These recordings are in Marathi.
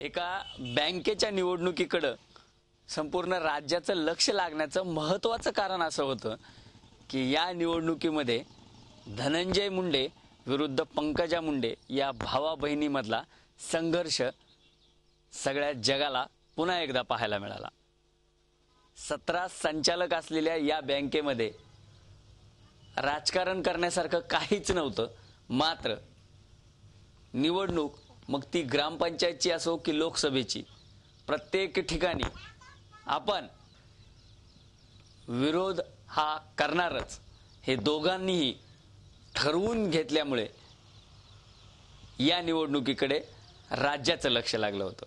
एका बँकेच्या निवडणुकीकडे संपूर्ण राज्याचं लक्ष लागण्याचं महत्त्वाचं कारण असं होतं की या निवडणुकीमध्ये धनंजय मुंडे विरुद्ध पंकजा मुंडे या भावा बहिणीमधला संघर्ष सगळ्या जगाला पुन्हा एकदा पाहायला मिळाला। 17 संचालक असलेल्या या बँकेमध्ये राजकारण करण्यासारखं काहीच नव्हतं। मात्र निवडणूक मग ती ग्रामपंचायतची असो की लोकसभेची, प्रत्येक ठिकाणी आपण विरोध हा करणारच हे दोघांनीही ठरवून घेतल्यामुळे या निवडणुकीकडे राज्याचं लक्ष लागलं होतं।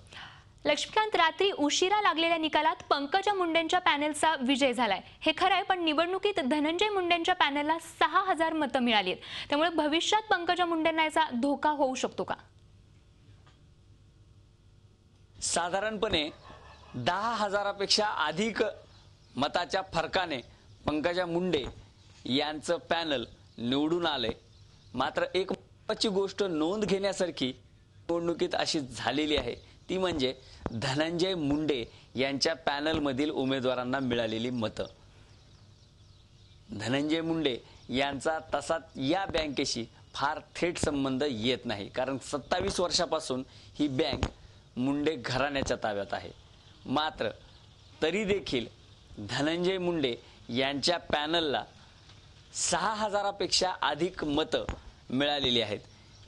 लक्ष्मीकांत, रात्री उशिरा लागलेल्या निकालात पंकजा मुंडेंच्या पॅनलचा विजय झालाय हे खरं आहे, पण निवडणुकीत धनंजय मुंडेंच्या पॅनलला 6000 मतं मिळाली आहेत। त्यामुळे भविष्यात पंकजा मुंडेंना याचा धोका होऊ शकतो का? साधारणपणे 10,000पेक्षा अधिक मताच्या फरकाने पंकजा मुंडे यांचं पॅनल निवडून आले। मात्र एक महत्त्वाची गोष्ट नोंद घेण्यासारखी निवडणुकीत अशी झालेली आहे ती म्हणजे धनंजय मुंडे यांच्या पॅनलमधील उमेदवारांना मिळालेली मतं। धनंजय मुंडे यांचा तसा या बँकेशी फार थेट संबंध येत नाही, कारण 27 वर्षापासून ही बँक मुंडे घराण्याच्या ताब्यात आहे। मात्र तरी देखील धनंजय मुंडे यांच्या पॅनलला 6000पेक्षा अधिक मतं मिळालेली आहेत,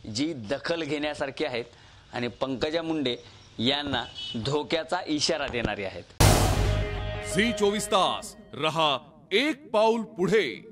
जी दखल घेण्यासारखी आहेत आणि पंकजा मुंडे यांना धोक्याचा इशारा देणारी आहेत। झी 24 तास रहा एक पाऊल पुढे।